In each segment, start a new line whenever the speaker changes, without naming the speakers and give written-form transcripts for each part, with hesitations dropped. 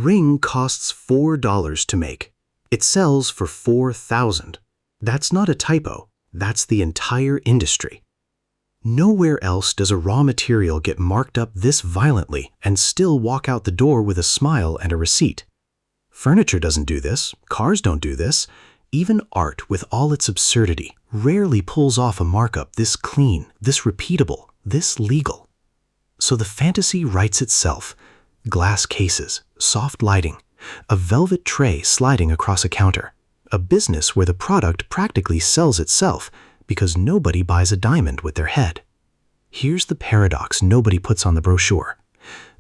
ring costs $4 to make. It sells for $4,000. That's not a typo. That's the entire industry. Nowhere else does a raw material get marked up this violently and still walk out the door with a smile and a receipt. Furniture doesn't do this. Cars don't do this. Even art, with all its absurdity, rarely pulls off a markup this clean, this repeatable, this legal. So the fantasy writes itself. Glass cases, soft lighting, a velvet tray sliding across a counter, a business where the product practically sells itself because nobody buys a diamond with their head. Here's the paradox nobody puts on the brochure.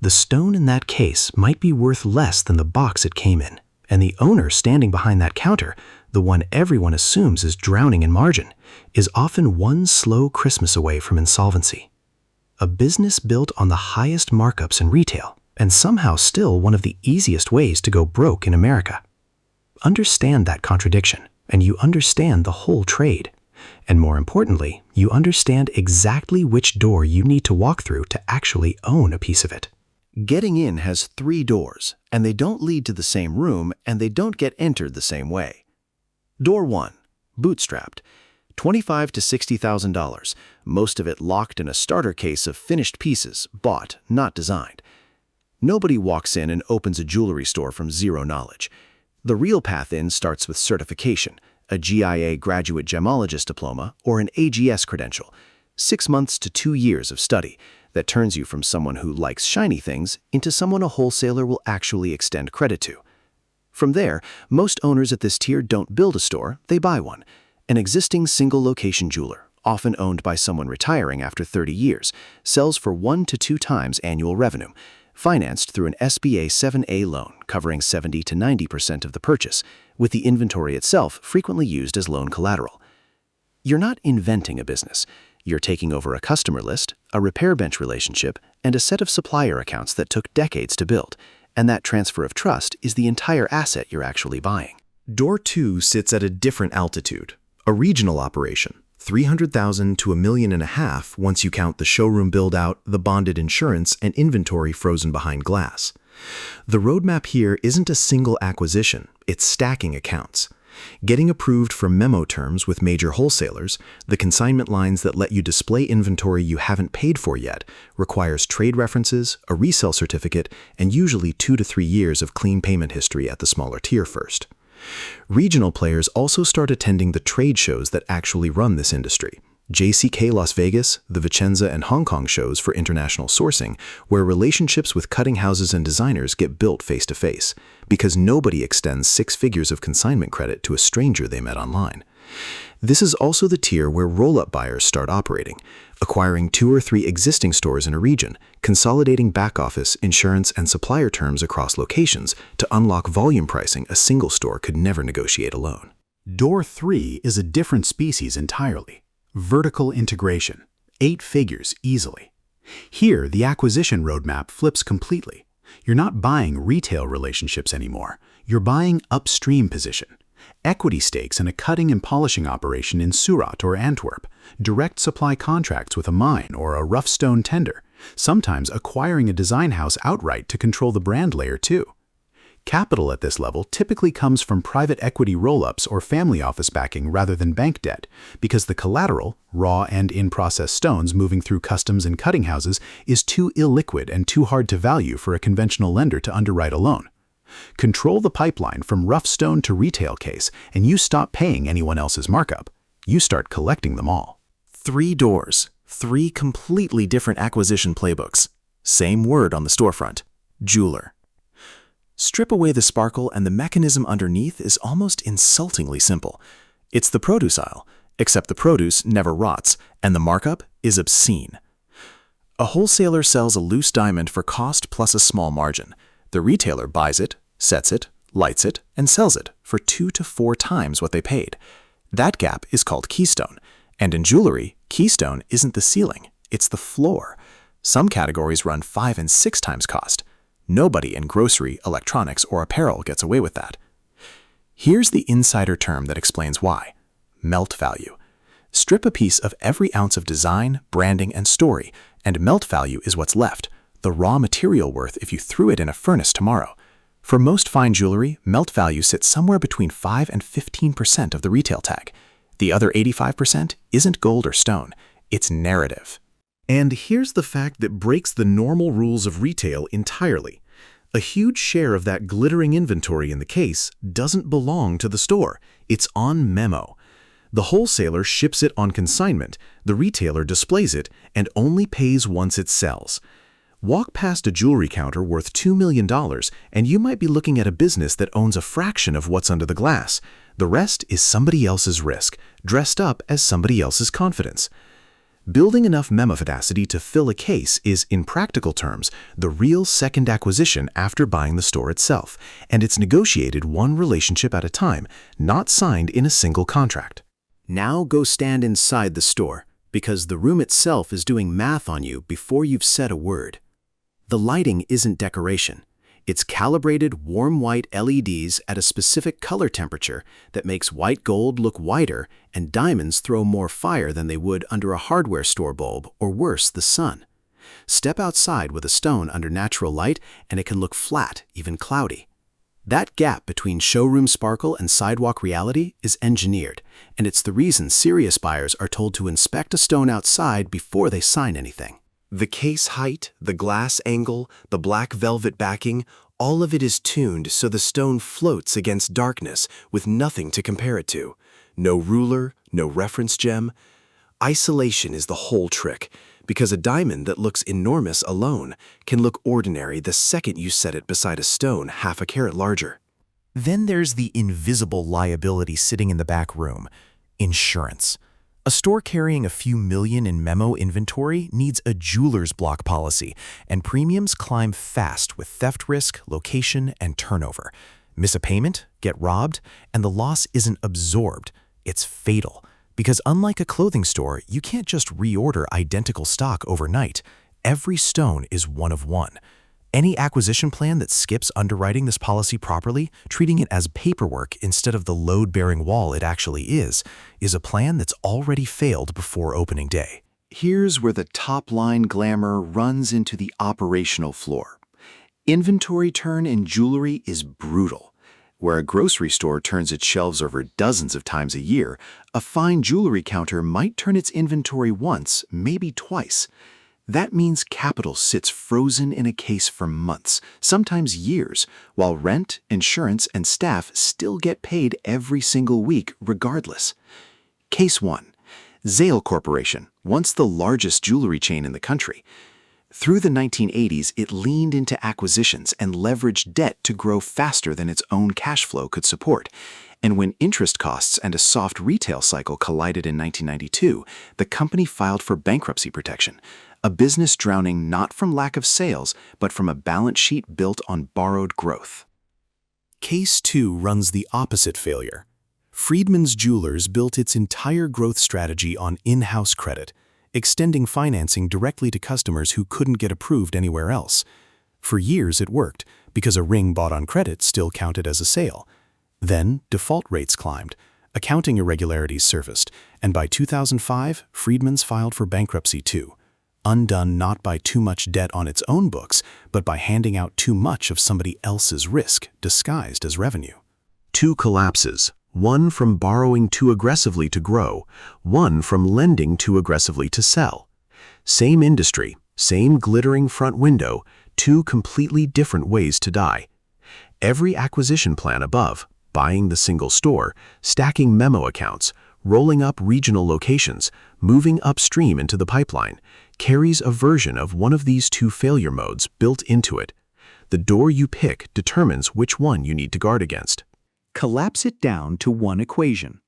The stone in that case might be worth less than the box it came in, and the owner standing behind that counter, the one everyone assumes is drowning in margin, is often one slow Christmas away from insolvency. A business built on the highest markups in retail, and somehow still one of the easiest ways to go broke in America. Understand that contradiction, and you understand the whole trade. And more importantly, you understand exactly which door you need to walk through to actually own a piece of it.
Getting in has 3 doors, and they don't lead to the same room, and they don't get entered the same way. Door 1, bootstrapped, $25,000 to $60,000, most of it locked in a starter case of finished pieces, bought, not designed. Nobody walks in and opens a jewelry store from zero knowledge. The real path in starts with certification, a GIA graduate gemologist diploma or an AGS credential, 6 months to 2 years of study that turns you from someone who likes shiny things into someone a wholesaler will actually extend credit to. From there, most owners at this tier don't build a store, they buy one. An existing single-location jeweler, often owned by someone retiring after 30 years, sells for 1 to 2 times annual revenue, financed through an SBA 7A loan covering 70 to 90% of the purchase, with the inventory itself frequently used as loan collateral. You're not inventing a business. You're taking over a customer list, a repair bench relationship, and a set of supplier accounts that took decades to build, and that transfer of trust is the entire asset you're actually buying.
Door 2 sits at a different altitude, a regional operation, $300,000 to $1.5 million once you count the showroom build-out, the bonded insurance, and inventory frozen behind glass. The roadmap here isn't a single acquisition, it's stacking accounts. Getting approved for memo terms with major wholesalers, the consignment lines that let you display inventory you haven't paid for yet, requires trade references, a resale certificate, and usually 2 to 3 years of clean payment history at the smaller tier first. Regional players also start attending the trade shows that actually run this industry. JCK Las Vegas, the Vicenza and Hong Kong shows for international sourcing, where relationships with cutting houses and designers get built face-to-face, because nobody extends 6 figures of consignment credit to a stranger they met online. This is also the tier where roll-up buyers start operating, acquiring 2 or 3 existing stores in a region, consolidating back-office, insurance, and supplier terms across locations to unlock volume pricing a single store could never negotiate alone.
Door 3 is a different species entirely. Vertical integration, 8 figures easily. Here, the acquisition roadmap flips completely. You're not buying retail relationships anymore. You're buying upstream position. Equity stakes in a cutting and polishing operation in Surat or Antwerp, direct supply contracts with a mine or a rough stone tender, sometimes acquiring a design house outright to control the brand layer too. Capital at this level typically comes from private equity roll-ups or family office backing rather than bank debt, because the collateral, raw and in-process stones moving through customs and cutting houses, is too illiquid and too hard to value for a conventional lender to underwrite alone. Control the pipeline from rough stone to retail case, and you stop paying anyone else's markup. You start collecting them all.
3 doors, 3 completely different acquisition playbooks. Same word on the storefront, jeweler. Strip away the sparkle and the mechanism underneath is almost insultingly simple. It's the produce aisle, except the produce never rots, and the markup is obscene. A wholesaler sells a loose diamond for cost plus a small margin. The retailer buys it, sets it, lights it, and sells it for 2 to 4 times what they paid. That gap is called Keystone. And in jewelry, Keystone isn't the ceiling, it's the floor. Some categories run 5 and 6 times cost. Nobody in grocery, electronics, or apparel gets away with that. Here's the insider term that explains why. Melt value. Strip a piece of every ounce of design, branding, and story, and melt value is what's left, the raw material worth if you threw it in a furnace tomorrow.
For most fine jewelry, melt value sits somewhere between 5 and 15% of the retail tag. The other 85% isn't gold or stone, it's narrative.
And here's the fact that breaks the normal rules of retail entirely. A huge share of that glittering inventory in the case doesn't belong to the store. It's on memo. The wholesaler ships it on consignment, the retailer displays it, and only pays once it sells. Walk past a jewelry counter worth $2 million, and you might be looking at a business that owns a fraction of what's under the glass. The rest is somebody else's risk, dressed up as somebody else's confidence. Building enough memophaticity to fill a case is, in practical terms, the real second acquisition after buying the store itself, and it's negotiated one relationship at a time, not signed in a single contract.
Now go stand inside the store, because the room itself is doing math on you before you've said a word. The lighting isn't decoration. It's calibrated warm white LEDs at a specific color temperature that makes white gold look whiter and diamonds throw more fire than they would under a hardware store bulb, or worse, the sun. Step outside with a stone under natural light and it can look flat, even cloudy. That gap between showroom sparkle and sidewalk reality is engineered, and it's the reason serious buyers are told to inspect a stone outside before they sign anything.
The case height, the glass angle, the black velvet backing, all of it is tuned so the stone floats against darkness with nothing to compare it to. No ruler, no reference gem. Isolation is the whole trick, because a diamond that looks enormous alone can look ordinary the second you set it beside a stone half a carat larger. Then there's the invisible liability sitting in the back room: insurance. A store carrying a few million in memo inventory needs a jeweler's block policy, and premiums climb fast with theft risk, location, and turnover. Miss a payment, get robbed, and the loss isn't absorbed. It's fatal. Because unlike a clothing store, you can't just reorder identical stock overnight. Every stone is one of one. Any acquisition plan that skips underwriting this policy properly, treating it as paperwork instead of the load-bearing wall it actually is a plan that's already failed before opening day.
Here's where the top-line glamour runs into the operational floor. Inventory turn in jewelry is brutal. Where a grocery store turns its shelves over dozens of times a year, a fine jewelry counter might turn its inventory once, maybe twice. That means capital sits frozen in a case for months, sometimes years, while rent, insurance, and staff still get paid every single week regardless. Case 1. Zale Corporation, once the largest jewelry chain in the country. Through the 1980s, it leaned into acquisitions and leveraged debt to grow faster than its own cash flow could support. And when interest costs and a soft retail cycle collided in 1992, the company filed for bankruptcy protection, a business drowning not from lack of sales, but from a balance sheet built on borrowed growth.
Case 2 runs the opposite failure. Friedman's Jewelers built its entire growth strategy on in-house credit, extending financing directly to customers who couldn't get approved anywhere else. For years it worked, because a ring bought on credit still counted as a sale. Then default rates climbed, accounting irregularities surfaced, and by 2005, Friedman's filed for bankruptcy too, undone not by too much debt on its own books, but by handing out too much of somebody else's risk disguised as revenue.
2 collapses. One from borrowing too aggressively to grow, one from lending too aggressively to sell. Same industry, same glittering front window, 2 completely different ways to die. Every acquisition plan above, buying the single store, stacking memo accounts, rolling up regional locations, moving upstream into the pipeline, carries a version of one of these 2 failure modes built into it. The door you pick determines which one you need to guard against.
Collapse it down to one equation.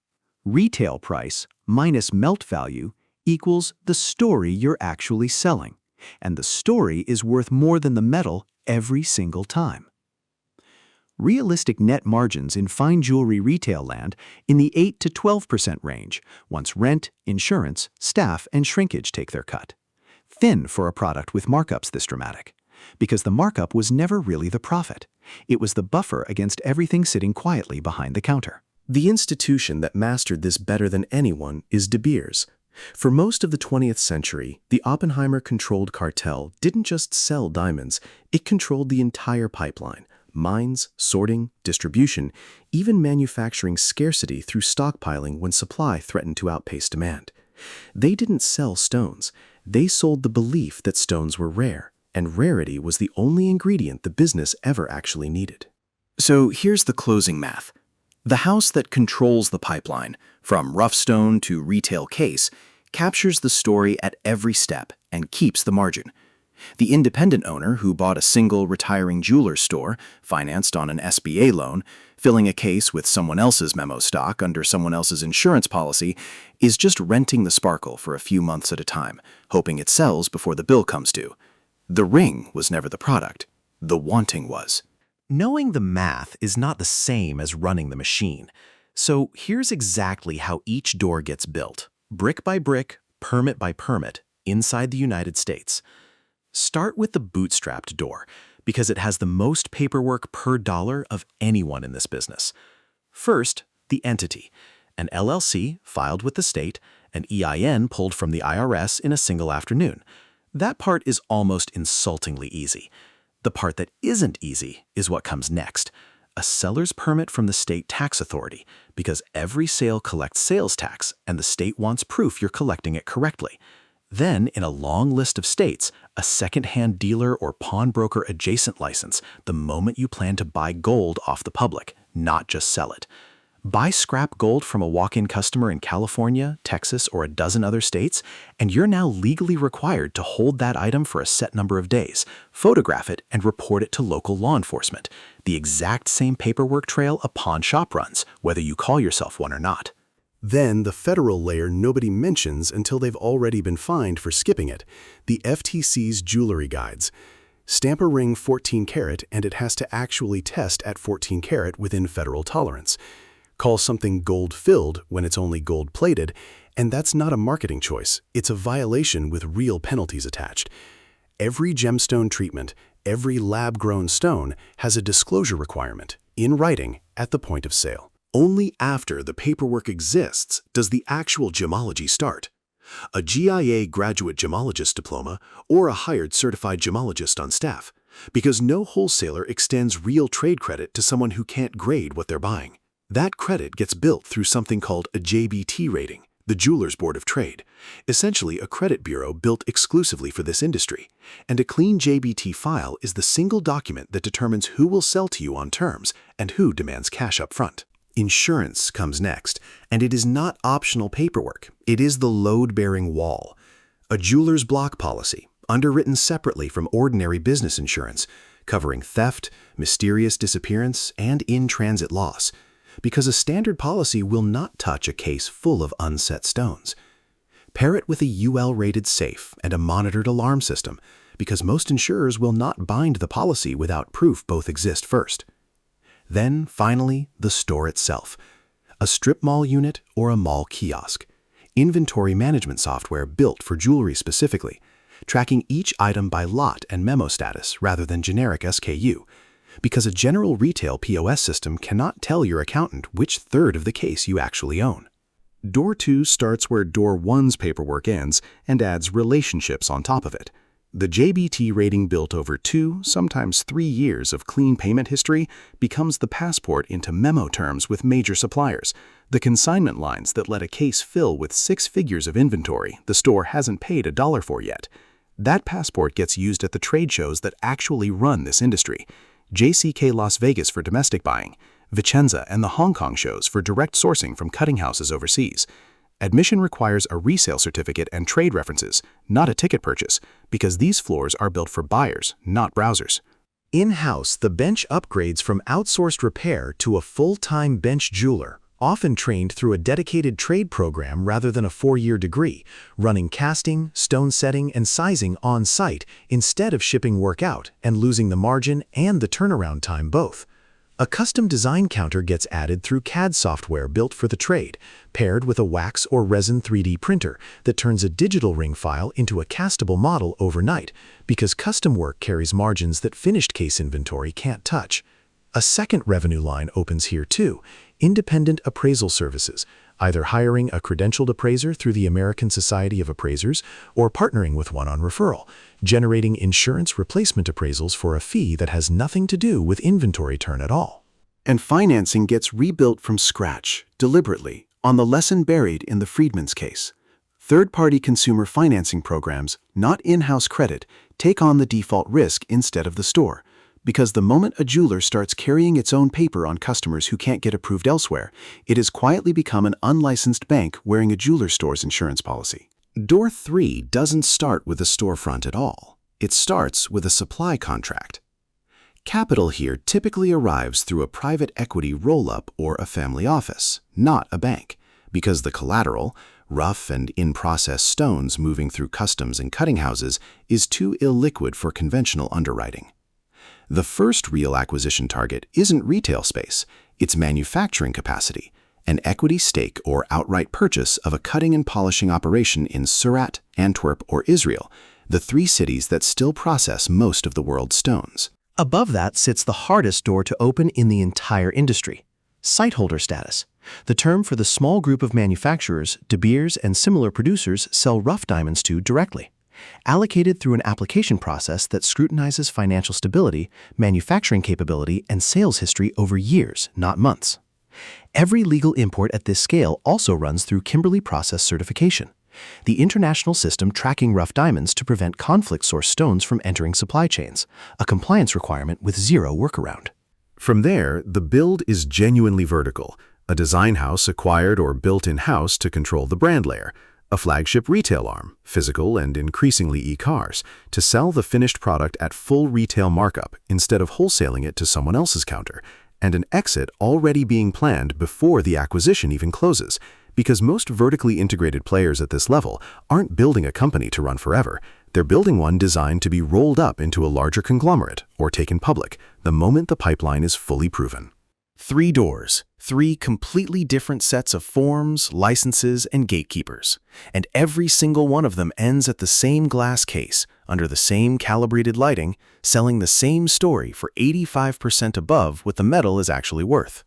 Retail price minus melt value equals the story you're actually selling, and the story is worth more than the metal every single time. Realistic net margins in fine jewelry retail land in the 8 to 12% range once rent, insurance, staff, and shrinkage take their cut. Thin for a product with markups this dramatic, because the markup was never really the profit. It was the buffer against everything sitting quietly behind the counter.
The institution that mastered this better than anyone is De Beers. For most of the 20th century, the Oppenheimer-controlled cartel didn't just sell diamonds, it controlled the entire pipeline,
Mines, sorting, distribution, even manufacturing scarcity through stockpiling when supply threatened to outpace demand. They didn't sell stones. They sold the belief that stones were rare, and rarity was the only ingredient the business ever actually needed. So here's the closing math. The house that controls the pipeline, from rough stone to retail case, captures the story at every step and keeps the margin. The independent owner who bought a single retiring jeweler's store, financed on an SBA loan, filling a case with someone else's memo stock under someone else's insurance policy, is just renting the sparkle for a few months at a time, hoping it sells before the bill comes due. The ring was never the product. The wanting was.
Knowing the math is not the same as running the machine. So here's exactly how each door gets built, brick by brick, permit by permit, inside the United States. Start with the bootstrapped door, because it has the most paperwork per dollar of anyone in this business. First, the entity, an LLC filed with the state, an EIN pulled from the IRS in a single afternoon. That part is almost insultingly easy. The part that isn't easy is what comes next. A seller's permit from the state tax authority, because every sale collects sales tax and the state wants proof you're collecting it correctly. Then, in a long list of states, a second-hand dealer or pawnbroker adjacent license the moment you plan to buy gold off the public, not just sell it. Buy scrap gold from a walk-in customer in California, Texas, or a dozen other states, and you're now legally required to hold that item for a set number of days, photograph it, and report it to local law enforcement. The exact same paperwork trail a pawn shop runs, whether you call yourself one or not.
Then the federal layer nobody mentions until they've already been fined for skipping it, the FTC's jewelry guides. Stamp a ring 14 karat and it has to actually test at 14 karat within federal tolerance. Call something gold-filled when it's only gold-plated, and that's not a marketing choice. It's a violation with real penalties attached. Every gemstone treatment, every lab-grown stone has a disclosure requirement, in writing, at the point of sale. Only after the paperwork exists does the actual gemology start. A GIA graduate gemologist diploma or a hired certified gemologist on staff, because no wholesaler extends real trade credit to someone who can't grade what they're buying. That credit gets built through something called a JBT rating, the Jeweler's Board of Trade, essentially a credit bureau built exclusively for this industry. And a clean JBT file is the single document that determines who will sell to you on terms and who demands cash up front. Insurance comes next, and it is not optional paperwork. It is the load-bearing wall. A jeweler's block policy, underwritten separately from ordinary business insurance, covering theft, mysterious disappearance, and in-transit loss, because a standard policy will not touch a case full of unset stones. Pair it with a UL-rated safe and a monitored alarm system, because most insurers will not bind the policy without proof both exist first. Then, finally, the store itself. A strip mall unit or a mall kiosk. Inventory management software built for jewelry specifically, tracking each item by lot and memo status rather than generic SKU, because a general retail POS system cannot tell your accountant which third of the case you actually own. Door 2 starts where Door 1's paperwork ends and adds relationships on top of it. The JBT rating built over 2, sometimes 3 years of clean payment history becomes the passport into memo terms with major suppliers, the consignment lines that let a case fill with 6 figures of inventory the store hasn't paid $1 for yet. That passport gets used at the trade shows that actually run this industry. JCK Las Vegas for domestic buying, Vicenza and the Hong Kong shows for direct sourcing from cutting houses overseas. Admission requires a resale certificate and trade references, not a ticket purchase, because these floors are built for buyers, not browsers.
In-house, the bench upgrades from outsourced repair to a full-time bench jeweler, often trained through a dedicated trade program rather than a 4-year degree, running casting, stone setting, and sizing on-site instead of shipping work out and losing the margin and the turnaround time both. A custom design counter gets added through CAD software built for the trade, paired with a wax or resin 3D printer that turns a digital ring file into a castable model overnight, because custom work carries margins that finished case inventory can't touch. A second revenue line opens here too,
Independent appraisal services, either hiring a credentialed appraiser through the American Society of Appraisers or partnering with one on referral, generating insurance replacement appraisals for a fee that has nothing to do with inventory turn at all.
And financing gets rebuilt from scratch, deliberately, on the lesson buried in the Friedman's case. Third-party consumer financing programs, not in-house credit, take on the default risk instead of the store. Because the moment a jeweler starts carrying its own paper on customers who can't get approved elsewhere, it has quietly become an unlicensed bank wearing a jeweler store's insurance policy.
Door 3 doesn't start with a storefront at all. It starts with a supply contract. Capital here typically arrives through a private equity roll-up or a family office, not a bank, because the collateral, rough and in-process stones moving through customs and cutting houses, is too illiquid for conventional underwriting. The first real acquisition target isn't retail space, it's manufacturing capacity, an equity stake or outright purchase of a cutting and polishing operation in Surat, Antwerp, or Israel, the 3 cities that still process most of the world's stones.
Above that sits the hardest door to open in the entire industry: sightholder status, the term for the small group of manufacturers De Beers and similar producers sell rough diamonds to directly. Allocated through an application process that scrutinizes financial stability, manufacturing capability, and sales history over years, not months. Every legal import at this scale also runs through Kimberley Process Certification, the international system tracking rough diamonds to prevent conflict-source stones from entering supply chains, a compliance requirement with zero workaround.
From there, the build is genuinely vertical, a design house acquired or built in-house to control the brand layer, a flagship retail arm, physical and increasingly e-cars, to sell the finished product at full retail markup instead of wholesaling it to someone else's counter, and an exit already being planned before the acquisition even closes, because most vertically integrated players at this level aren't building a company to run forever. They're building one designed to be rolled up into a larger conglomerate or taken public the moment the pipeline is fully proven. 3 doors, 3 completely different sets of forms, licenses, and gatekeepers. And every single one of them ends at the same glass case, under the same calibrated lighting, selling the same story for 85% above what the metal is actually worth.